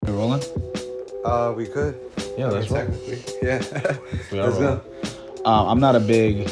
We rolling? We could. Yeah, let's roll. Technically. Yeah. Let's go. I'm not a big...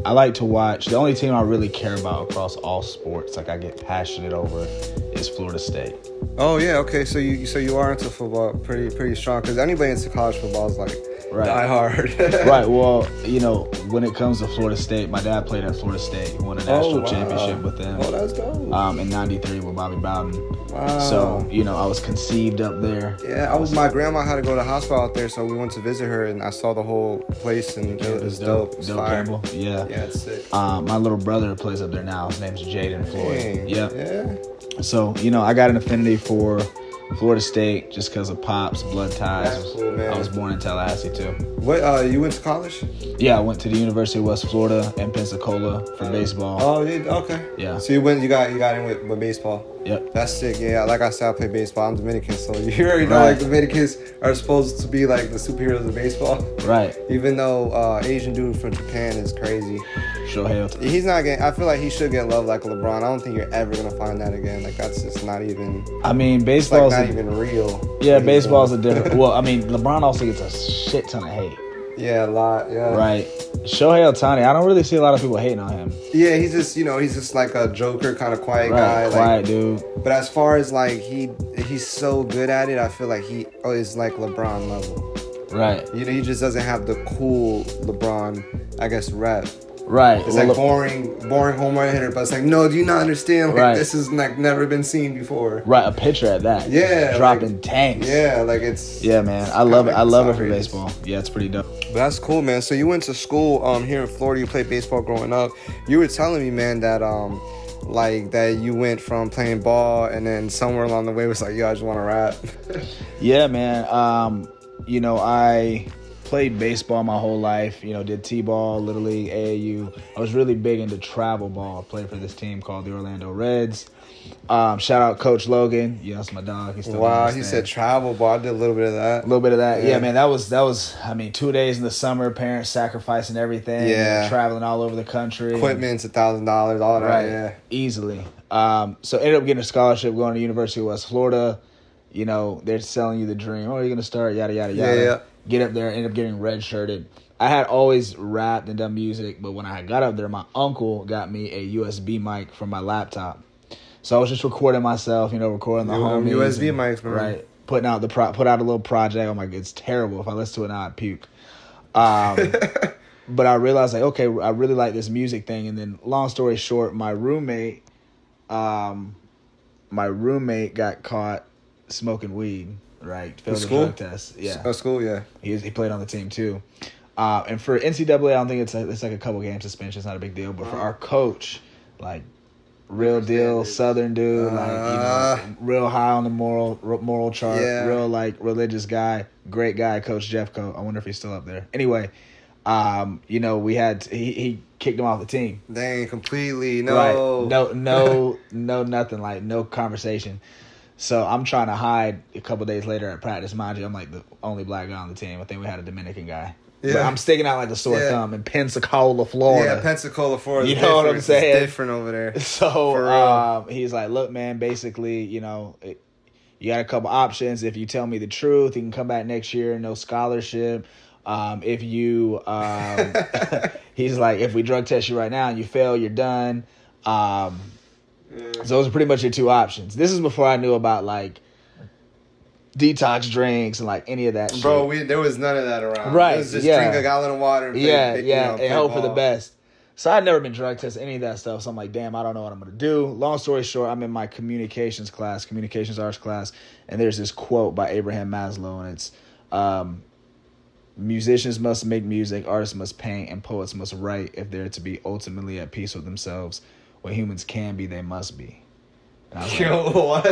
I like to watch... The only team I really care about across all sports, like I get passionate over, is Florida State. Oh, yeah. Okay. So you are into football pretty strong, because anybody into college football is like die hard. Right. Well, you know, when it comes to Florida State, my dad played at Florida State, won a national championship with them. Oh, that's dope. In '93 with Bobby Bowden. Wow. So, you know, I was conceived up there. Yeah, my grandma had to go to the hospital out there, so we went to visit her, and I saw the whole place, and it was dope. Dope Campbell. Yeah. Yeah, it's sick. My little brother plays up there now. His name's Jaden Floyd. Dang. Yep. Yeah. So, you know, I got an affinity for Florida State just because of Pop's blood ties. That's cool, man. I was born in Tallahassee, too. What, you went to college? Yeah, I went to the University of West Florida in Pensacola for baseball. Oh, yeah, okay. Yeah. So you got in with baseball. Yep. That's sick. Yeah, like I said, I play baseball. I'm Dominican, so you already know, like, Dominicans are supposed to be like the superheroes of baseball. Right. Even though Asian dude from Japan is crazy. Shohei Ohtani. He's not getting... I feel like he should get love like LeBron. I don't think you're ever going to find that again. Like, that's just not even... I mean, baseball's... It's like not even real. Yeah, baseball's a different... Well, I mean, LeBron also gets a shit ton of hate. Yeah, a lot, yeah. Right. Shohei Ohtani, I don't really see a lot of people hating on him. Yeah, he's just, he's just like a joker, kind of quiet guy. Quiet dude. But as far as, like, he's so good at it, I feel like he is like LeBron level. Right. He just doesn't have the cool LeBron, I guess, rep. Right. It's like boring home run hitter, but it's like, no, do you not understand? Like, this is like never been seen before. Right, a pitcher at that. Yeah. Dropping tanks. Yeah, like it's... Yeah, man. I love it. I love it for baseball. Yeah, it's pretty dope. But that's cool, man. So you went to school here in Florida. You played baseball growing up. You were telling me, man, that like that you went from playing ball and then somewhere along the way was like, yo, I just want to rap. Yeah, man. You know, I played baseball my whole life, did T-ball, Little League, AAU. I was really big into travel ball. I played for this team called the Orlando Reds. Shout out Coach Logan. Yeah, that's my dog. He's still wow, he said travel ball. I did a little bit of that. A little bit of that. Yeah, man, that was, I mean, 2 days in the summer, parents sacrificing everything. Yeah. Traveling all over the country. Equipment's $1,000, all that, right, yeah. Easily. So ended up getting a scholarship going to the University of West Florida. You know, they're selling you the dream. Oh, you're going to start, yada, yada, yada. Yeah. Get up there, end up getting red-shirted. I had always rapped and done music, but when I got up there, my uncle got me a USB mic from my laptop. So I was just recording myself, recording the homies. USB mics, man. Right. Put out a little project. I'm like, it's terrible. If I listen to it now, I'd puke. But I realized, like, okay, I really like this music thing. And then, long story short, my roommate got caught smoking weed. Right, failed the drug test. Yeah, school. Yeah, he played on the team too. And for NCAA, I don't think it's like a couple game suspension. It's not a big deal. But for our coach, like real deal Southern dude, like real high on the moral chart, real like religious guy, great guy, Coach Jeffco. I wonder if he's still up there. Anyway, we had he kicked him off the team. Dang, completely no, right. no, nothing, like no conversation. So I'm trying to hide a couple days later at practice. Mind you, I'm like the only black guy on the team. I think we had a Dominican guy. Yeah. But I'm sticking out like a sore thumb in Pensacola, Florida. Yeah, Pensacola, Florida. You know what I'm saying? It's different over there. So he's like, look, man, basically, you got a couple options. If you tell me the truth, you can come back next year, no scholarship. If you, he's like, if we drug test you right now and you fail, you're done. So those are pretty much your two options. This is before I knew about like detox drinks and like any of that shit. Bro, there was none of that around. Right. It was just drink a gallon of water and and hope for the best. So I'd never been drug tested, any of that stuff. So I'm like, damn, I don't know what I'm going to do. Long story short, I'm in my communications arts class, and there's this quote by Abraham Maslow, and it's musicians must make music, artists must paint, and poets must write if they're to be ultimately at peace with themselves. What humans can be, they must be. And I was like, what?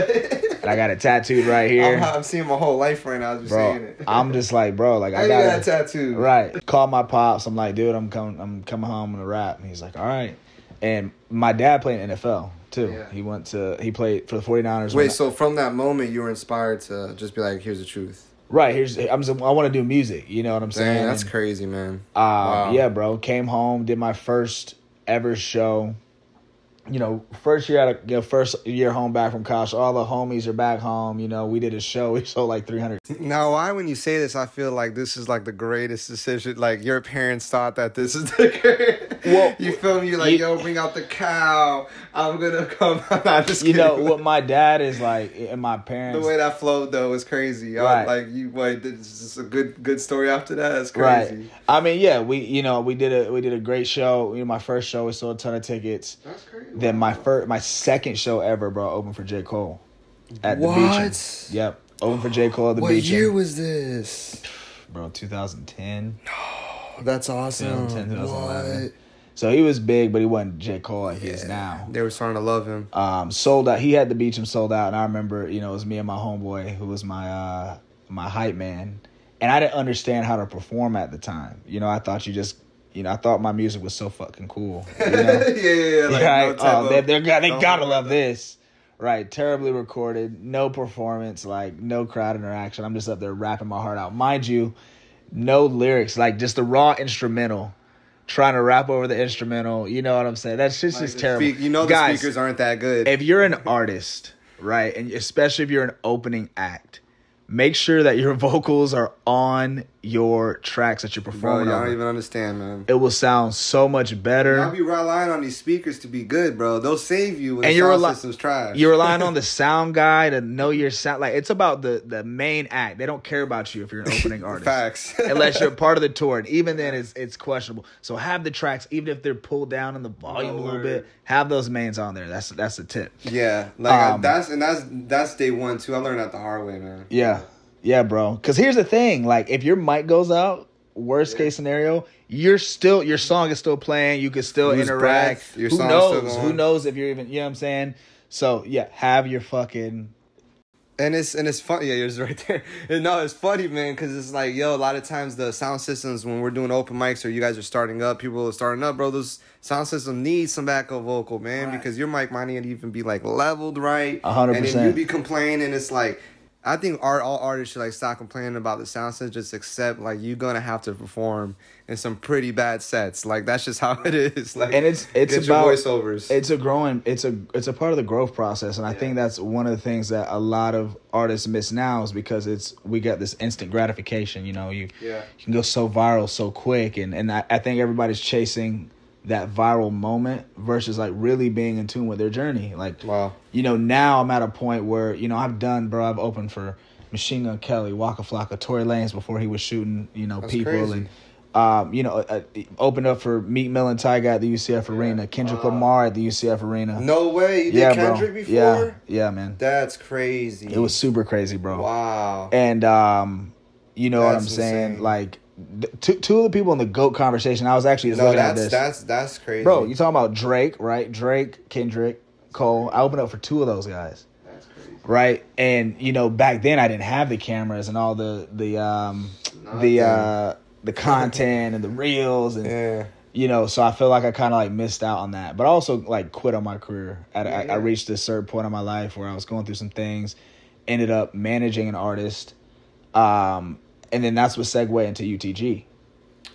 And I got it tattooed right here. I'm seeing my whole life right now as you're saying it. I'm just like, bro, like I got that tattoo. Right. Called my pops. I'm like, dude, I'm coming home. I'm gonna rap. And he's like, all right. And my dad played in NFL too. Yeah. He played for the 49ers. Wait, so from that moment you were inspired to just be like, here's the truth. Right. I want to do music. You know what I'm saying? Dang, that's crazy, man. Wow. Yeah, bro. Came home, did my first ever show. first year home back from college, all the homies are back home. We did a show. We sold like 300. Now, why when you say this, I feel like this is like the greatest decision. Like your parents thought that this is the great. Well, you feel me? You're like, yo, bring out the cow. I'm gonna come. I'm just kidding. What my dad is like, and my parents. The way that flowed though was crazy. Right. This is a good story after that. It's crazy. Right. I mean, yeah, we did a great show. My first show, we sold a ton of tickets. That's crazy. Then my second show ever, bro, opened for J. Cole at the beach. Yep, opened for J. Cole at the beach. What year was this? Bro, 2010. No, that's awesome. 2010, 2011. What? So he was big, but he wasn't J. Cole like he is now. They were starting to love him. Sold out. He had the beach and sold out. And I remember, it was me and my homeboy who was my hype man. And I didn't understand how to perform at the time. I thought I thought my music was so fucking cool. Yeah. Like, they gotta love this. Right. Terribly recorded. No performance. Like, no crowd interaction. I'm just up there rapping my heart out. Mind you, no lyrics. Like, just the raw instrumental. Trying to rap over the instrumental. You know what I'm saying? That's just terrible. The speakers aren't that good. If you're an artist, right, and especially if you're an opening act, make sure that your vocals are on your tracks that you're performing. Bro, I don't even understand, man. It will sound so much better. I'll be relying on these speakers to be good, bro. They'll save you when the sound system's trash. You're relying on the sound guy to know your sound. Like, it's about the main act. They don't care about you if you're an opening artist. Facts. Unless you're part of the tour. And even then, it's questionable. So have the tracks, even if they're pulled down in the volume a little bit, have those mains on there. That's the tip. Yeah. Like, that's day one, too. I learned that the hard way, man. Yeah. Yeah, bro. Because here's the thing. Like, if your mic goes out, worst case scenario, your song is still playing. You can still interact. Who knows? Who knows if you're even, you know what I'm saying? So, yeah, have your fucking... And it's funny. Yeah, you're right there. No, it's funny, man, because it's like, a lot of times the sound systems, when we're doing open mics or you guys are starting up, people are starting up, bro, those sound systems need some backup vocal, man, because your mic might not even be, like, leveled right. 100%. And then you be complaining, it's like... I think all artists should like stop complaining about the sound system. Just accept like you're gonna have to perform in some pretty bad sets. Like that's just how it is. Like, and it's about voiceovers. It's a part of the growth process, and I think that's one of the things that a lot of artists miss now is because we got this instant gratification. You can go so viral so quick, and I think everybody's chasing that viral moment versus like really being in tune with their journey. Like, wow. Now I'm at a point where, I've opened for Machine Gun Kelly, Waka Flocka, Tory Lanez before he was shooting, That's people. Crazy. And, opened up for Meek Mill and Tyga at the UCF Arena, Kendrick Lamar at the UCF Arena. No way. You did Kendrick before? Yeah, man. That's crazy. It was super crazy, bro. Wow. And, you know what I'm saying? Insane. Like, two of the people in the GOAT conversation, I was actually looking at this. That's crazy. Bro, you talking about Drake, right? Drake, Kendrick, Cole. I opened up for two of those guys. That's crazy. Right? And, back then I didn't have the cameras and all the content and the reels and so I feel like I kind of like missed out on that. But I also like quit on my career. I reached a certain point in my life where I was going through some things, ended up managing an artist. And then that's what segued into UTG.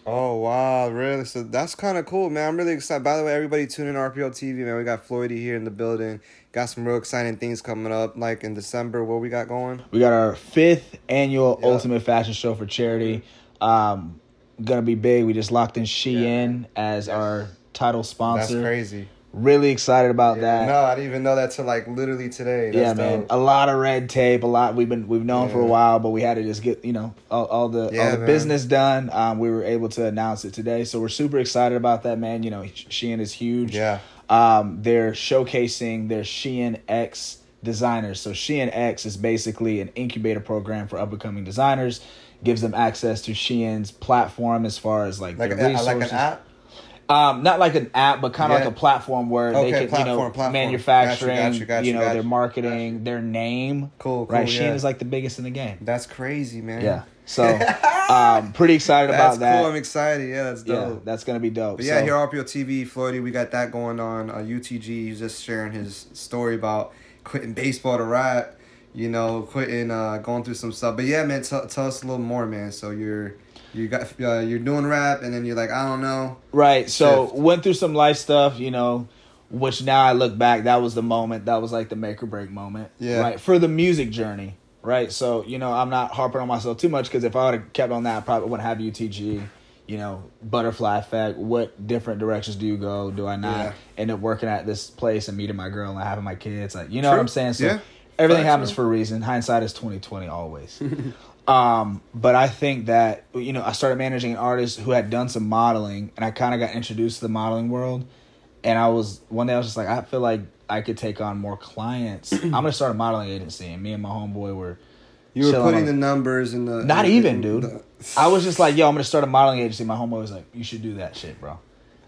Oh, wow. Really? So that's kind of cool, man. I'm really excited. By the way, everybody tune in RPL TV, man. We got Floydie here in the building. Got some real exciting things coming up, like in December. What we got going? We got our 5th annual Ultimate Fashion Show for charity. Gonna be big. We just locked in Shein as our title sponsor. That's crazy. Really excited about that. No, I didn't even know that till like literally today. That's man. Dope. A lot of red tape. A lot we've known for a while, but we had to just get all the business done. We were able to announce it today, so we're super excited about that, man. Shein is huge. Yeah. They're showcasing their Shein X designers. So Shein X is basically an incubator program for up and coming designers. Gives them access to Shein's platform as far as like their resources. Like an app. Not like an app, but kind of like a platform where they can, platform. manufacturing, their marketing, their name. Cool. Right, Shein is like the biggest in the game. That's crazy, man. Yeah. So, pretty excited about that. That's cool. I'm excited. Yeah, that's dope. Yeah, that's gonna be dope. But yeah, here RPL TV, Floydie, we got that going on. UTG, he's just sharing his story about quitting baseball to rap. Quitting, going through some stuff. But yeah, man, tell us a little more, man. So you're doing rap, and then you're like, I don't know. Right. So went through some life stuff. which now I look back, that was the moment, that was like the make or break moment, right, for the music journey, right? So, you know, I'm not harping on myself too much, because if I would have kept on that, I probably wouldn't have UTG, you know, butterfly effect. What different directions do you go? Do I not end up working at this place and meeting my girl and having my kids? Like, you know what I'm saying? So everything happens for a reason. Hindsight is 20/20 always. But I think that, you know, I started managing an artist who had done some modeling, and I kind of got introduced to the modeling world. And one day I was just like, I feel like I could take on more clients. I'm going to start a modeling agency. And me and my homeboy were... You were putting the numbers in the... Not even, dude. I was just like, yo, I'm going to start a modeling agency. My homeboy was like, you should do that shit, bro.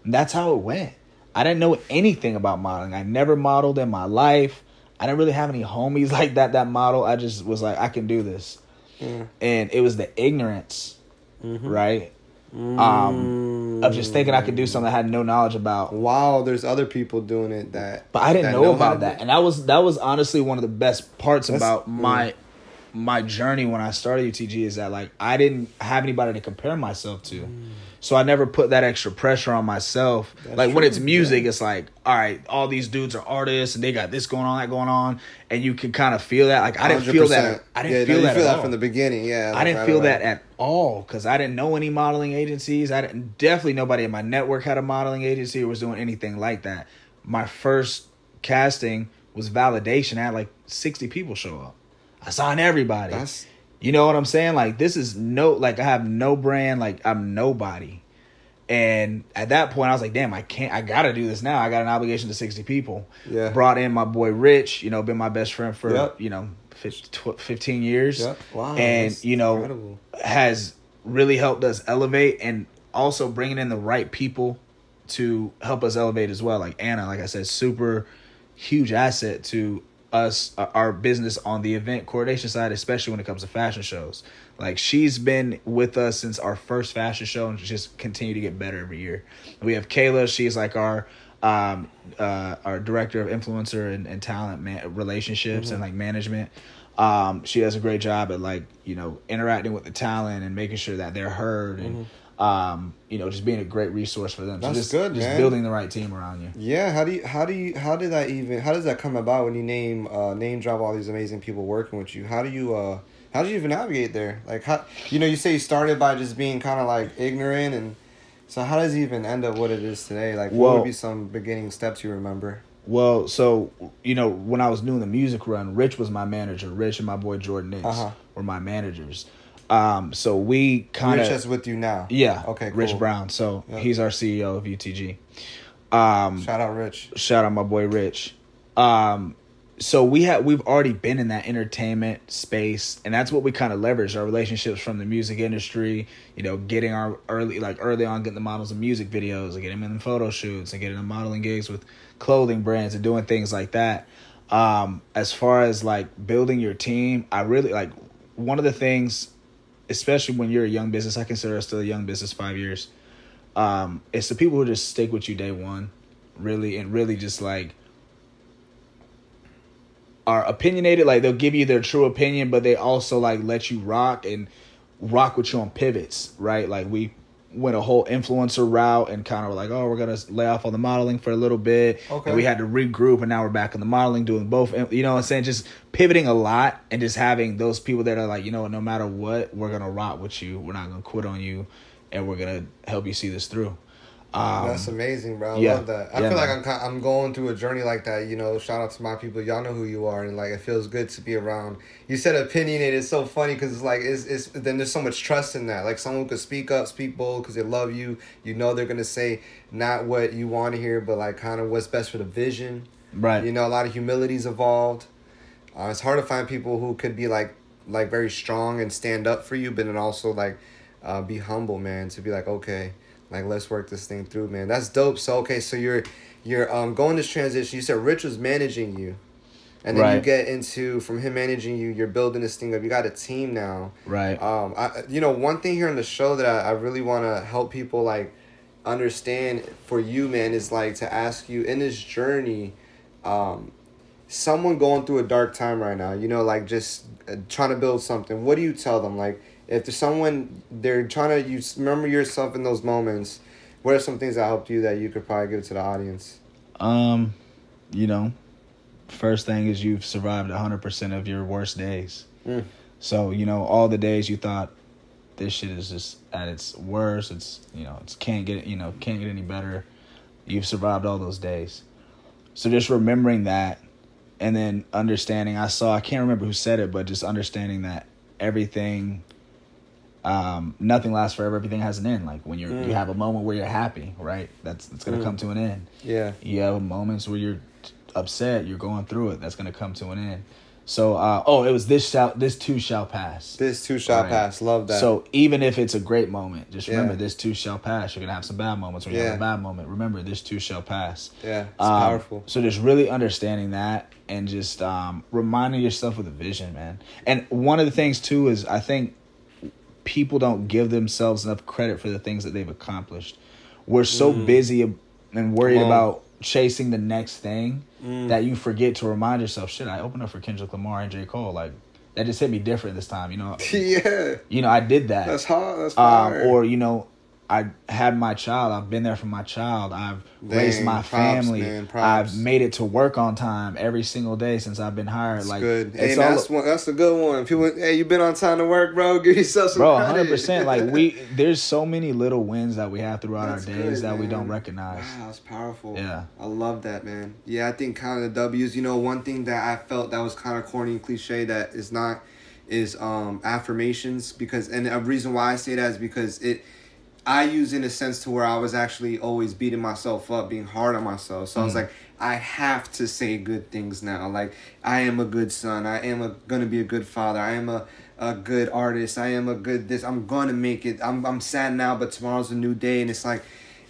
And that's how it went. I didn't know anything about modeling. I never modeled in my life. I didn't really have any homies like that model. I just was like, I can do this. And it was the ignorance, right? Of just thinking I could do something I had no knowledge about. Wow, there's other people doing it but I didn't know about that. And that was honestly one of the best parts about my journey when I started UTG, is that like I didn't have anybody to compare myself to. So I never put that extra pressure on myself. Like when it's music, it's like, all right, all these dudes are artists and they got this going on, that going on, and you can kind of feel that. Like I didn't feel that. I didn't feel that from the beginning. Yeah, I didn't feel that at all, because I didn't know any modeling agencies. Definitely nobody in my network had a modeling agency or was doing anything like that. My first casting was validation. I had like 60 people show up. I signed everybody. You know what I'm saying? Like, this is I have no brand, like, I'm nobody. And at that point, I was like, damn, I gotta do this now. I got an obligation to 60 people. Yeah. Brought in my boy Rich, you know, been my best friend for, you know, 15 years. Yep. Wow. And, you know, incredible. Has really helped us elevate, and also bringing in the right people to help us elevate as well. Like Anna, like I said, super huge asset to us, our business on the event coordination side, especially when it comes to fashion shows. Like, she's been with us since our first fashion show and just continue to get better every year. We have Kayla. She's like our director of influencer and talent relationships and like management. She does a great job at, like, you know, interacting with the talent and making sure that they're heard and you know, just being a great resource for them. That's so just man. Building the right team around you. Yeah. How does that come about when you name drop all these amazing people working with you? How do you even navigate there? Like, how, you know, you say you started by just being kind of like ignorant, and so how does it even end up what it is today? Like, what would be some beginning steps you remember? Well, so, you know, when I was doing the music run, Rich was my manager. Rich and my boy Jordan Nix were my managers. So we kind of... Rich is with you now? Yeah. Okay, cool. Rich Brown. So he's our CEO of UTG. Shout out Rich. Shout out my boy Rich. So we've already been in that entertainment space, and that's what we kind of leveraged, our relationships from the music industry, you know, getting our early on getting the models in music videos and getting them in photo shoots and getting them modeling gigs with clothing brands and doing things like that. As far as like building your team, I really like one of the things, especially when you're a young business, I consider us still a young business, 5 years. It's the people who just stick with you day one, really just like are opinionated. Like, they'll give you their true opinion, but they also like let you rock with you on pivots, right? Like, we went a whole influencer route and kind of like, oh, we're going to lay off on the modeling for a little bit. Okay. And we had to regroup, and now we're back in the modeling, doing both. You know what I'm saying? Just pivoting a lot and just having those people that are like, you know what, no matter what, we're going to rock with you. We're not going to quit on you, and we're going to help you see this through. That's amazing, bro. I love that. I feel like I'm going through a journey like that. You know, shout out to my people. Y'all know who you are, and like, it feels good to be around. You said opinionated. It's so funny because it's like it's then there's so much trust in that. Like, someone could speak up, speak bold because they love you. You know, they're gonna say not what you want to hear, but like kind of what's best for the vision. Right. You know, a lot of humility's involved. It's hard to find people who could be like very strong and stand up for you, but then also like be humble, man. To be like, okay, like, let's work this thing through, man. That's dope. So, okay, so you're going this transition. You said Rich was managing you. And then you get into, from him managing you, you're building this thing up. You got a team now. Right. You know, one thing here on the show that I really want to help people, like, understand for you, man, is, like, to ask you, in this journey, someone going through a dark time right now, you know, like, just trying to build something, what do you tell them? Like, if there's someone, they're trying to remember yourself in those moments, what are some things that helped you that you could probably give to the audience? You know, first thing is you've survived 100% of your worst days. So, you know, all the days you thought this shit is just at its worst, it's, you know, it can't get any better. You've survived all those days. So just remembering that, and then understanding, I can't remember who said it, but just understanding that everything, nothing lasts forever. Everything has an end. Like when you have a moment where you're happy, right? It's going to come to an end. Yeah. You have moments where you're upset, you're going through it. That's going to come to an end. So, it was this too shall pass. This too shall pass. Love that. So even if it's a great moment, just remember this too shall pass. You're going to have some bad moments. When you have a bad moment, remember this too shall pass. Yeah, it's powerful. So just really understanding that and just reminding yourself with a vision, man. And one of the things too is I think people don't give themselves enough credit for the things that they've accomplished. We're so busy and worried about chasing the next thing that you forget to remind yourself, shit, I opened up for Kendrick Lamar and J. Cole. Like, that just hit me different this time, you know? Yeah. You know, I did that. That's hard. That's hard. Or, you know, I had my child. I've been there for my child. I've raised my family. Man, I've made it to work on time every single day since I've been hired. That's like, good. Hey, that's a good one. People, hey, you been on time to work, bro? Give yourself some credit. 100%. Like there's so many little wins that we have throughout our days that we don't recognize. Wow, that's powerful. Yeah, I love that, man. Yeah, I think counting the W's. You know, one thing that I felt that was kind of corny and cliche that is not is affirmations, and a reason why I say that is because I use in a sense to where I was actually always beating myself up, being hard on myself. So I was like, I have to say good things now. Like, I am a good son. I am going to be a good father. I am a good artist. I am a good this. I'm going to make it. I'm sad now, but tomorrow's a new day. And it's like,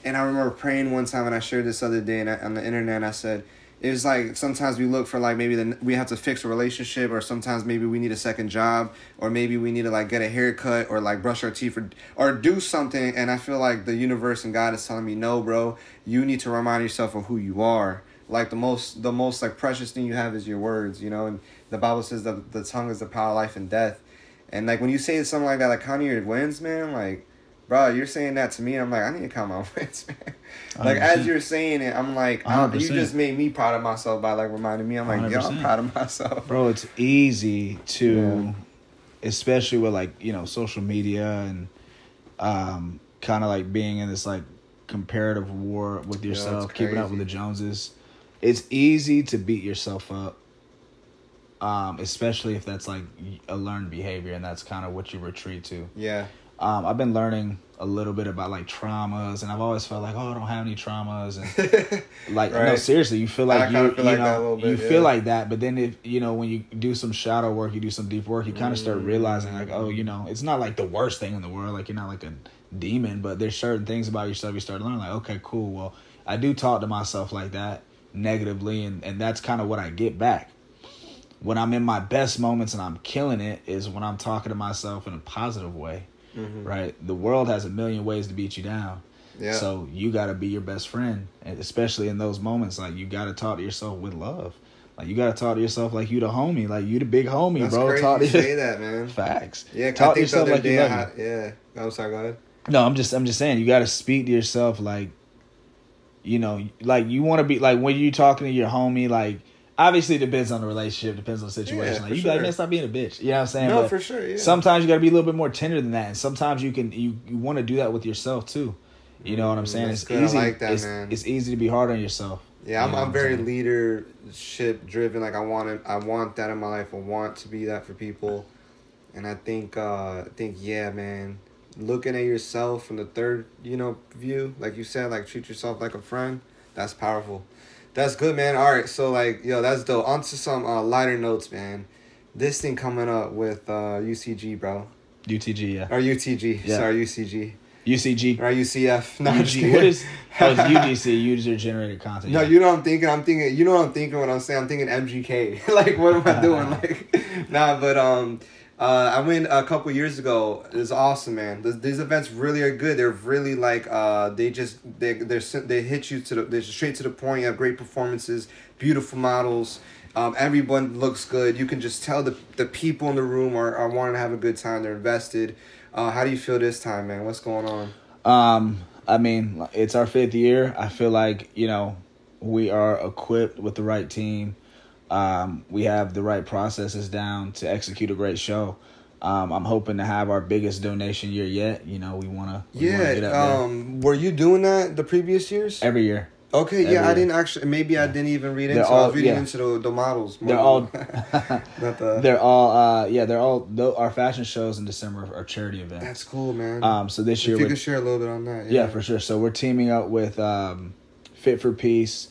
and I remember praying one time, and I shared this other day on the internet. I said, it was like sometimes we look for like maybe we have to fix a relationship, or sometimes maybe we need a second job, or maybe we need to like get a haircut or like brush our teeth or do something. And I feel like the universe and God is telling me, no, bro, you need to remind yourself of who you are. Like the most like precious thing you have is your words, you know. And the Bible says that the tongue is the power of life and death. And like when you say something like that, like counting your wins, man, like, bro, you're saying that to me, and I'm like, I need to count my wins, man. Like, 100%. As you're saying it, I'm like, you just made me proud of myself by, like, reminding me. I'm like, 100%. Yo, I'm proud of myself. Bro, it's easy to, especially with, like, you know, social media and kind of, like, being in this, like, comparative war with yourself, keeping up with the Joneses. It's easy to beat yourself up, especially if that's, like, a learned behavior, and that's kind of what you retreat to. Yeah. I've been learning a little bit about like traumas, and I've always felt like, I don't have any traumas, and like no, seriously, you feel like you feel like that, but then if you know when you do some shadow work, you do some deep work, you kind of start realizing like, oh, you know, it's not like the worst thing in the world, like you're not like a demon, but there's certain things about yourself you start learning like, okay, cool, well, I do talk to myself like that negatively, and that's kind of what I get back. When I'm in my best moments and I'm killing it is when I'm talking to myself in a positive way. Right? The world has a million ways to beat you down. Yeah. So you got to be your best friend. And especially in those moments, like you got to talk to yourself with love. Like you got to talk to yourself like you the homie. Like you the big homie, that's bro. Crazy talk to you say that, man. Facts. Yeah, talk to yourself like you love you. Yeah. I'm sorry, go ahead. No, I'm just saying you got to speak to yourself like, you know, like you want to be like when you talking to your homie, like obviously, it depends on the relationship, depends on the situation. Yeah, like you like, man, stop being a bitch. You know what I'm saying? No, but for sure. Yeah. Sometimes you got to be a little bit more tender than that, and sometimes you want to do that with yourself too. You know what I'm saying? It's good. easy. I like that, man. It's easy to be hard on yourself. Yeah, I'm very leadership driven. Like I want that in my life. I want to be that for people, and I think yeah, man. Looking at yourself from the third, view, like you said, like treat yourself like a friend. That's powerful. That's good, man. All right, so like, that's dope. On to some lighter notes, man. This thing coming up with UCG, bro. UTG, yeah. Or UTG. Yeah. Sorry, UCG. UCG. Or UCF. No, UG. What is? Oh, it's UGC, user generated content. No, yeah. you know what I'm thinking? You know what I'm thinking when I'm saying? I'm thinking MGK. Like, what am I doing? Like, nah, but I went a couple years ago. It was awesome, man. These events really are good. They're really like they hit you they're straight to the point. You have great performances, beautiful models. Everyone looks good. You can just tell the people in the room are wanting to have a good time. They're invested. How do you feel this time, man? What's going on? I mean, it's our 5th year. I feel like, we are equipped with the right team. We have the right processes down to execute a great show. I'm hoping to have our biggest donation year yet. You know, we wanna get up there. Were you doing that the previous years? Every year. Okay, Every I year. didn't actually. Maybe I didn't even read into. I was reading into the models. More They're all. not the. They're all. They're all. Our fashion shows in December are charity events. That's cool, man. So this year, if you could share a little bit on that. Yeah, for sure. So we're teaming up with Fit for Peace.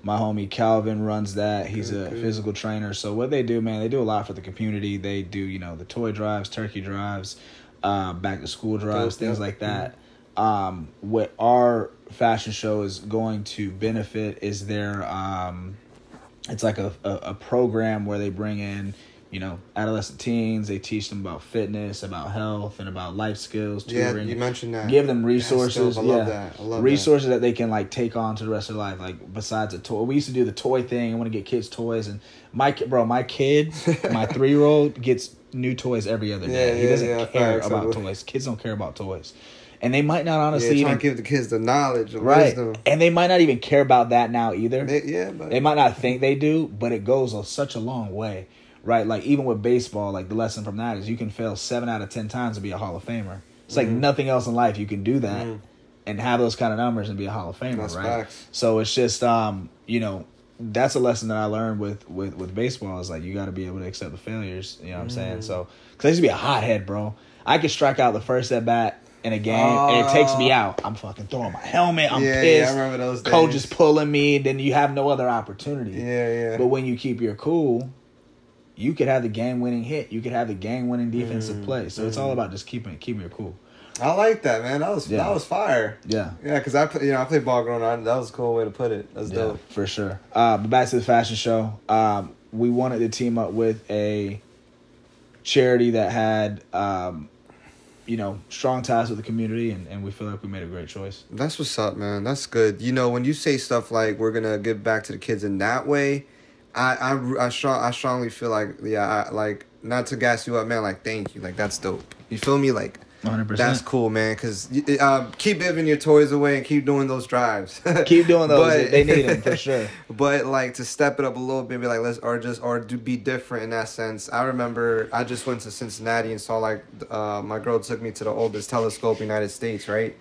My homie Calvin runs that. He's a physical trainer. So what they do, man, they do a lot for the community. They do, the toy drives, turkey drives, back to school drives, things like that. What our fashion show is going to benefit is their it's like a program where they bring in adolescent teens. They teach them about fitness, about health, and about life skills. Tutoring. Yeah, you mentioned that. Give them resources. I love that. I love resources that they can take on to the rest of their life. Like besides a toy, we used to do the toy thing. I want to get kids toys, and my kid, my 3-year-old gets new toys every other day. He doesn't care about toys. Kids don't care about toys. And they might not honestly even give the kids the knowledge and right. wisdom. And they might not even care about that now either. But they might not think they do, but it goes such a long way, right? Like even with baseball, the lesson from that is you can fail 7 out of 10 times to be a Hall of Famer. It's like nothing else in life you can do that and have those kind of numbers and be a Hall of Famer, That's right? Facts. So it's just that's a lesson that I learned with baseball is you got to be able to accept the failures. You know what I'm saying? So because I used to be a hothead, bro. I could strike out the first at bat in a game, and it takes me out. I'm fucking throwing my helmet. I'm pissed. I remember those days. Coach is pulling me. Then you have no other opportunity. Yeah. But when you keep your cool, you could have the game-winning hit. You could have the game-winning defensive play. So it's all about just keeping your cool. I like that, man. That was fire. Yeah. Yeah, because I played ball growing up. That was a cool way to put it. That's dope. For sure. But back to the fashion show. We wanted to team up with a charity that had strong ties with the community, and we feel like we made a great choice. That's what's up, man. That's good. When you say stuff like we're gonna give back to the kids in that way, I strongly feel like not to gas you up, man. Thank you. That's dope. You feel me? 100%. That's cool, man. Because keep giving your toys away and keep doing those drives. Keep doing those. They need them for sure. But to step it up a little bit, be be different in that sense. I remember I just went to Cincinnati and saw my girl took me to the oldest telescope in the United States. Right?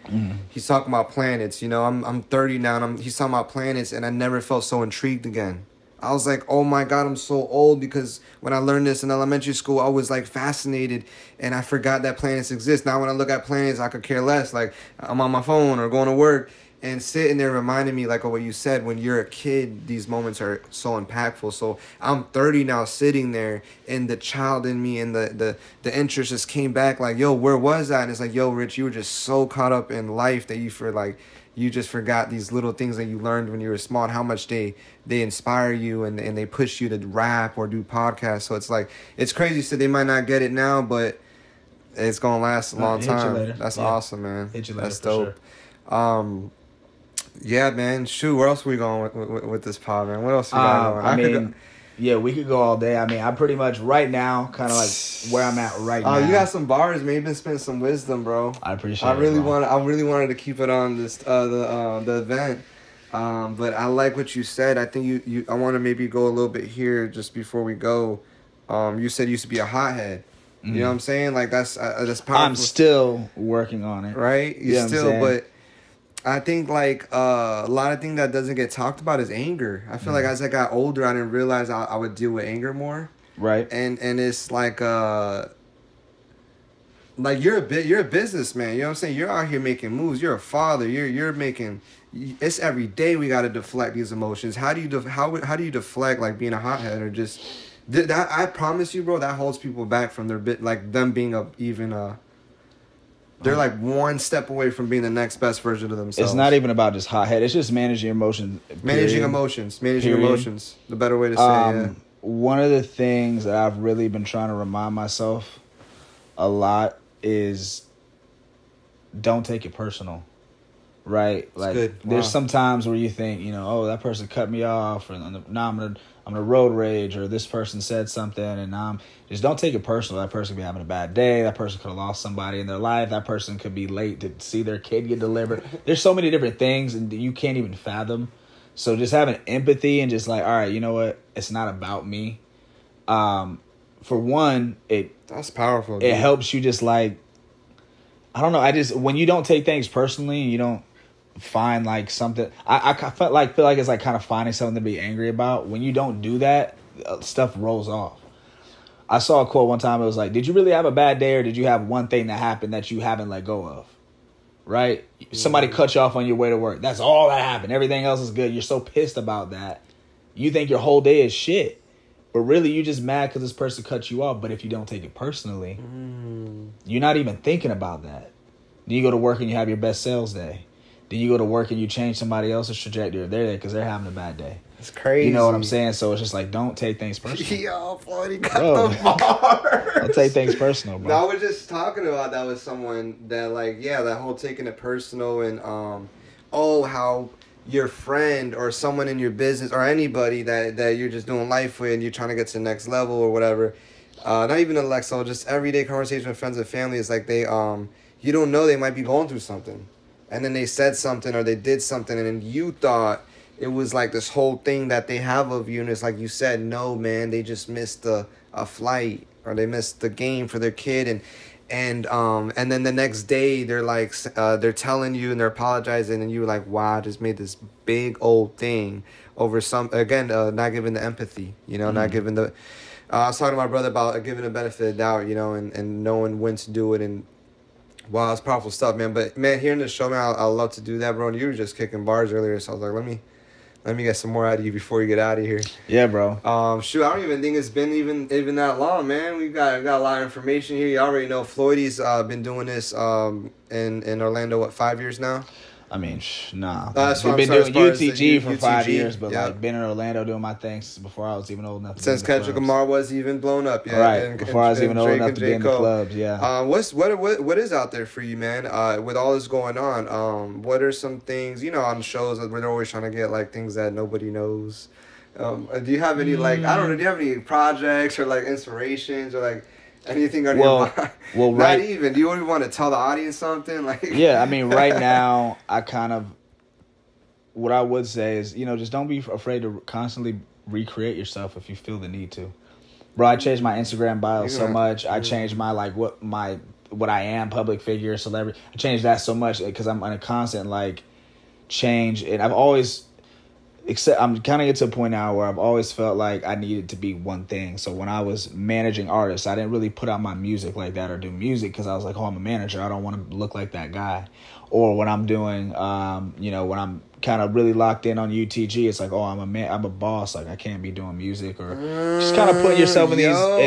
He's talking about planets. I'm 30 now, and he's talking about planets, and I never felt so intrigued again. I was like, oh my God, I'm so old, because when I learned this in elementary school, I was fascinated, and I forgot that planets exist. Now when I look at planets, I could care less. I'm on my phone or going to work, and sitting there reminding me of what you said, when you're a kid, these moments are so impactful. So I'm 30 now, sitting there, and the child in me and the interest just came back yo, where was that? And it's yo, Rich, you were just so caught up in life that you just forgot these little things that you learned when you were small, and how much they inspire you and they push you to rap or do podcasts. So it's crazy. So they might not get it now, but it's going to last a long time. That's awesome, man. Hit you later. That's dope. Sure. Yeah, man. Shoot, where else are we going with this pod, man? What else we got going? Yeah, we could go all day. I'm pretty much right now kind of where I'm at right now. Oh, you got some bars, man. You've been spending some wisdom, bro. I appreciate it. I really wanted to keep it on this the event. But I like what you said. I think I want to maybe go a little bit here just before we go. You said you used to be a hothead. You know what I'm saying? That's powerful. I'm still working on it. Right? But I think a lot of things that doesn't get talked about is anger. I feel as I got older, I didn't realize I would deal with anger more. Right. And it's you're a businessman. You know what I'm saying? You're out here making moves. You're a father. You're making. It's every day we got to deflect these emotions. How do you deflect being a hothead or just that? I promise you, bro, that holds people back from their them being they're one step away from being the next best version of themselves. It's not even about just hothead. It's just managing emotions. Managing emotions. The better way to say it. One of the things that I've really been trying to remind myself a lot is don't take it personal. Right? There's some times where you think, oh, that person cut me off, or now I'm gonna road rage, or this person said something, and just don't take it personal. That person could be having a bad day. That person could have lost somebody in their life. That person could be late to see their kid get delivered. There's so many different things, and you can't even fathom. So just having empathy and just like, all right, you know what? It's not about me. For one, that's powerful. It helps you just like, I don't know. When you don't take things personally and you don't find like something, I feel like it's like kind of finding something to be angry about. When you don't do that, stuff rolls off. I saw a quote one time. It was like, did you really have a bad day, or did you have one thing that happened that you haven't let go of? Right? Somebody cut you off on your way to work. That's all that happened. Everything else is good. You're so pissed about that. You think your whole day is shit. But really, you're just mad because this person cut you off. But if you don't take it personally, you're not even thinking about that. Then you go to work and you have your best sales day. Then you go to work and you change somebody else's trajectory of their day because they're having a bad day. It's crazy. You know what I'm saying? So it's just like, don't take things personal. Yo, Floydie got the bars. Don't take things personal, bro. No, I was just talking about that with someone that, like, yeah, that whole taking it personal and, how your friend or someone in your business or anybody that you're just doing life with and you're trying to get to the next level or whatever, not even the next level, just everyday conversation with friends and family is like they, you don't know, they might be going through something. And then they said something or they did something and then you thought it was like this whole thing that they have of you, and it's like you said, no, man, they just missed a flight or they missed the game for their kid, and then the next day they're like they're telling you and they're apologizing, and you're like, wow, I just made this big old thing over not giving the empathy, not giving the. I was talking to my brother about giving the benefit of the doubt, and knowing when to do it, and wow, it's powerful stuff, man. But man, hearing this show, man, I love to do that, bro. And you were just kicking bars earlier, so I was like, let me get some more out of you before you get out of here. Yeah, bro. Shoot, I don't even think it's been even that long, man. We got a lot of information here. You already know Floydie's been doing this in Orlando, 5 years now? I mean, nah. We've been doing UTG for 5 years, but yeah. like been in Orlando doing my things before I was even old enough to Since be in the Kendrick clubs. Lamar was even blown up, yeah. Right, before I was even old enough to be in the clubs, yeah. What is out there for you, man? With all this going on, what are some things, on shows where they're always trying to get like things that nobody knows? Do you have any like, I don't know, do you have any projects or like inspirations or like anything on your mind? Well, Not even. Do you even want to tell the audience something? Like, yeah, I mean, right now, what I would say is, just don't be afraid to constantly recreate yourself if you feel the need to. Bro, I changed my Instagram bio so much. I changed my, like, what I am, public figure, celebrity. I changed that so much because I'm on a constant, like, change. And I'm kind of get to a point now where I've always felt like I needed to be one thing. So when I was managing artists, I didn't really put out my music like that or do music because I was like, oh, I'm a manager. I don't want to look like that guy. Or when I'm doing, when I'm kind of really locked in on UTG, it's like, oh, I'm a boss. Like I can't be doing music or just kind of putting yourself in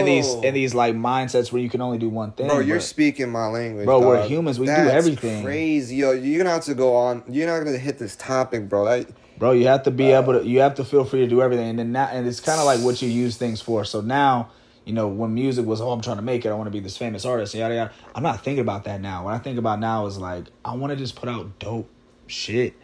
these like mindsets where you can only do one thing. Bro, you're speaking my language. Bro, dog. we're humans. We do everything. Crazy, yo. You're gonna have to go on. You're not gonna hit this topic, bro. Bro, you have to be able to. You have to feel free to do everything, and it's kind of like what you use things for. So now, when music was, I'm trying to make it. I want to be this famous artist. Yada yada. I'm not thinking about that now. What I think about now is like I want to just put out dope shit.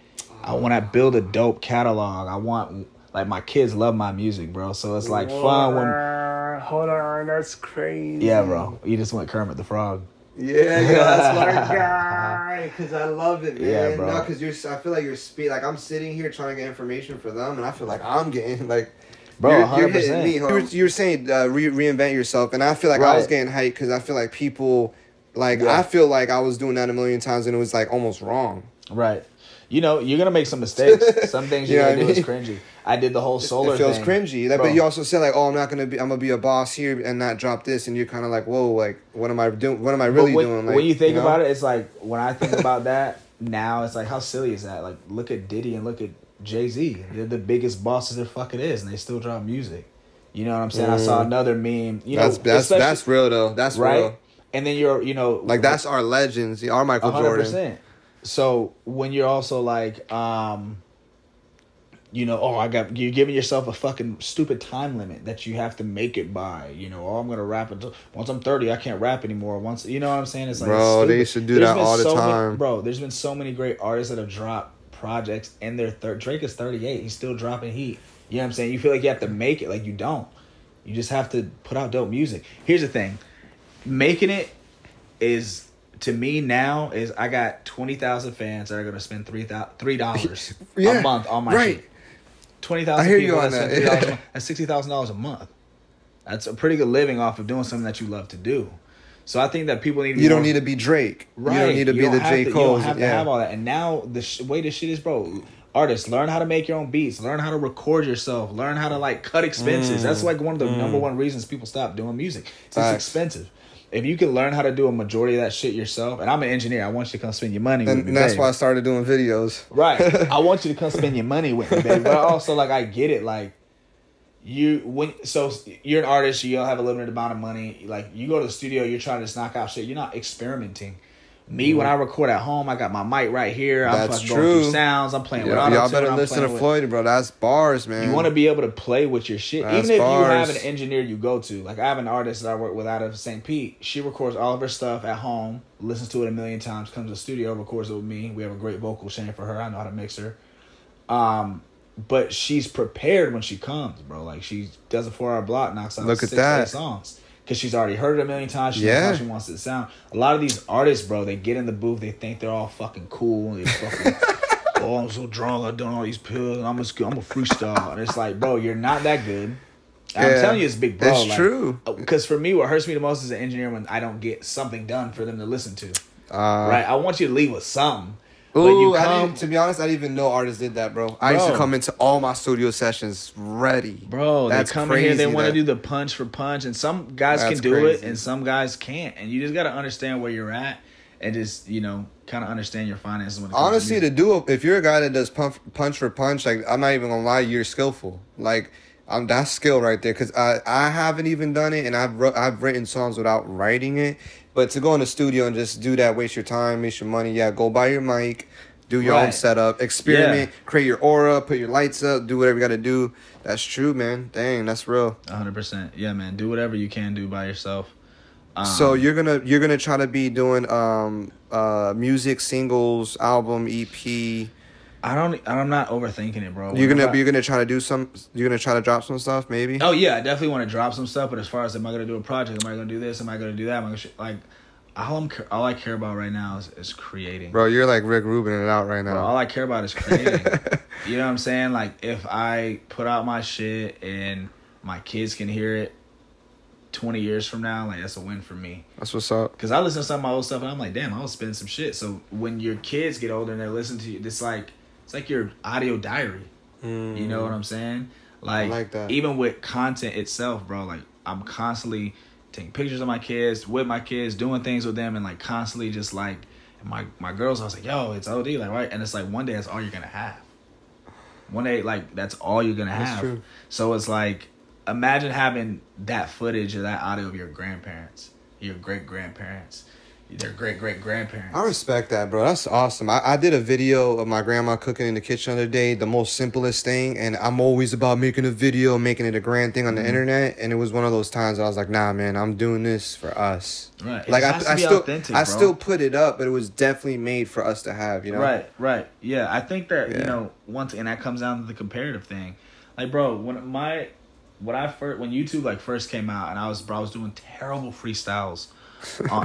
I want to build a dope catalog. I want my kids love my music, bro. So it's like fun when. Hold on, that's crazy. Yeah, bro. You just went Kermit the Frog. Yeah, that's my guy. Because I love it, man. Yeah, bro. No, because I feel like you're like I'm sitting here trying to get information for them, and I feel like I'm getting like. Bro, you're hitting me. You were saying reinvent yourself, and I feel like I was getting hyped because I feel like people, I feel like I was doing that a million times, and it was like almost wrong. Right. You're gonna make some mistakes. Some things you're gonna do is cringy. I did the whole solar thing. It feels cringy. But you also said like, oh, I'm gonna be a boss here and not drop this, and you're kind of like, whoa, like what am I doing? What am I really doing? Like, when you think about it, it's like when I think about that now, it's like how silly is that? Like look at Diddy and look at Jay-Z. They're the biggest bosses there fucking is, and they still drop music. You know what I'm saying? I saw another meme. That's real though. That's right. Real. And then you're like that's our legends. Our Michael 100%. Jordan. So when you're also like, you're giving yourself a fucking stupid time limit that you have to make it by. I'm gonna rap until once I'm 30, I can't rap anymore. Once you know what I'm saying? It's like, bro, they used to do that all the time. Bro, there's been so many great artists that have dropped projects in their Drake is 38. He's still dropping heat. You know what I'm saying? You feel like you have to make it. Like you don't. You just have to put out dope music. Here's the thing, making it is. To me now is I got 20,000 fans that are gonna spend $3 a month on my shit. 20,000 I hear people. you on that. Yeah. That's $60,000 a month. That's a pretty good living off of doing something that you love to do. So I think that people need to be You don't need to be Drake. Right. You don't need to be the J. Cole. You don't have to have all that. And now the way this shit is, bro, artists, learn how to make your own beats. Learn how to record yourself. Learn how to, like, cut expenses. That's, like, one of the number one reasons people stop doing music. It's expensive. If you can learn how to do a majority of that shit yourself, and I'm an engineer, I want you to come spend your money with me, and that's baby. why I started doing videos. Right. I want you to come spend your money with me, baby. But also, like, I get it. Like, so you're an artist, you don't have a limited amount of money. Like, you go to the studio, you're trying to just knock out shit. You're not experimenting. Me, when I record at home, I got my mic right here. I'm fucking going through sounds. I'm playing with auto-tune. Y'all better listen to Floydie, bro. That's bars, man. You want to be able to play with your shit. That's even if bars. you have an engineer you go to. Like, I have an artist that I work with out of St. Pete. She records all of her stuff at home, listens to it a million times, comes to the studio, records it with me. We have a great vocal chain for her. I know how to mix her. But she's prepared when she comes, bro. Like, she does a 4-hour block, knocks out 6-8 songs. Because she's already heard it a million times. She knows how she wants it to sound. A lot of these artists, bro, they get in the booth. They think they're all fucking cool. They fucking, oh, I'm so drunk. I've done all these pills. I'm a freestyle. And it's like, bro, you're not that good. I'm telling you, it's big, bro. It's true. Because for me, what hurts me the most as an engineer when I don't get something done for them to listen to. Right? I want you to leave with something. Ooh, to be honest, I didn't even know artists did that, bro. I used to come into all my studio sessions ready. Bro, they come in here, they want to do the punch for punch, and some guys can do it, and some guys can't. And you just got to understand where you're at, and just, you know, kind of understand your finances. When it comes honestly, to do it, if you're a guy that does punch for punch, like, I'm not even gonna lie, you're skillful. Like, that's skill right there, because I haven't even done it, and I've written songs without writing it. But to go in the studio and just do that, waste your time, waste your money, go buy your mic, do your own setup, experiment, create your aura, put your lights up, do whatever you got to do. That's true, man. Dang, that's real. 100%. Yeah, man. Do whatever you can do by yourself. So you're gonna try to be doing music, singles, album, EP. I'm not overthinking it, bro. You're gonna try to do some. You're gonna try to drop some stuff, maybe. Oh yeah, I definitely want to drop some stuff. But as far as am I gonna do a project? Am I gonna do this? Am I gonna do that? All I care about right now is creating. Bro, you're like Rick Rubin it out right now. Bro, all I care about is creating. You know what I'm saying? Like, if I put out my shit and my kids can hear it 20 years from now, like, that's a win for me. That's what's up. Because I listen to some of my old stuff and I'm like, damn, I was spending some shit. So when your kids get older and they listen to you, it's like your audio diary. You know what I'm saying? Like, I like that. Even with content itself, bro, like, I'm constantly taking pictures of my kids, with my kids, doing things with them, and, like, constantly just, like, my girls, I was like, yo, it's OD, like, right? And it's like, one day that's all you're going to have. One day, like, that's all you're going to have. True. So it's like, imagine having that footage or that audio of your grandparents, your great-grandparents, their great-great-grandparents. I respect that, bro. That's awesome. I did a video of my grandma cooking in the kitchen the other day, the most simplest thing, and I'm always about making a video, making it a grand thing on the internet, and it was one of those times I was like, nah, man, I'm doing this for us. Right. Like, I still put it up, but it was definitely made for us to have, you know? Right. Yeah, I think that, you know, and that comes down to the comparative thing. Like, bro, when YouTube, like, first came out, and I was doing terrible freestyles.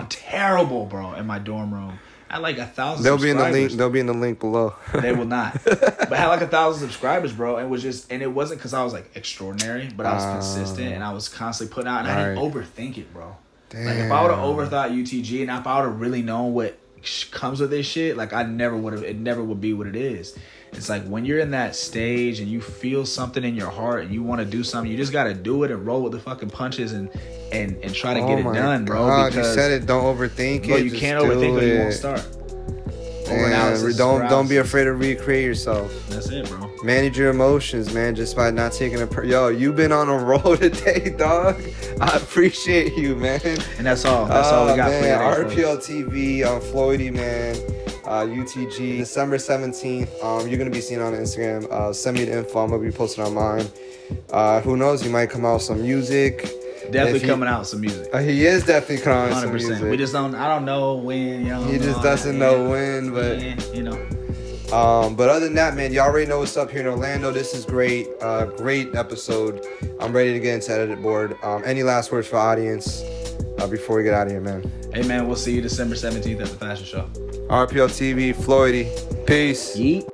Terrible, bro, in my dorm room. I had like 1,000 subscribers. They'll be in the link below. They will not. But I had like 1,000 subscribers, bro. And it wasn't because I was like extraordinary, but I was consistent and I was constantly putting out, and I didn't overthink it, bro. Damn. Like, if I would have overthought UTG and if I would have really known what comes with this shit, like, it never would be what it is. It's like, when you're in that stage and you feel something in your heart and you want to do something, you just got to do it and roll with the fucking punches and try to get it done, bro. Because you said it, don't overthink it. You can't overthink it or you won't start. Don't be afraid to recreate yourself. That's it, bro. Manage your emotions, man, just by not taking yo, you've been on a roll today, dog. I appreciate you, man. And that's all we got for you. RPL TV on Floydie, man. UTG, December 17th. You're going to be seen on Instagram. Send me the info. I'm going to be posting on mine. Who knows? He might come out with some music. Definitely coming out with some music. He is definitely coming out with some music. We just I don't know when, you know. He just doesn't know when, but. Yeah, you know. But other than that, man, you already know what's up here in Orlando. This is great. Great episode. I'm ready to get into edit board. Any last words for audience before we get out of here, man? Hey, man, we'll see you December 17th at the fashion show. RPL TV, Floydie. Peace. Yeet.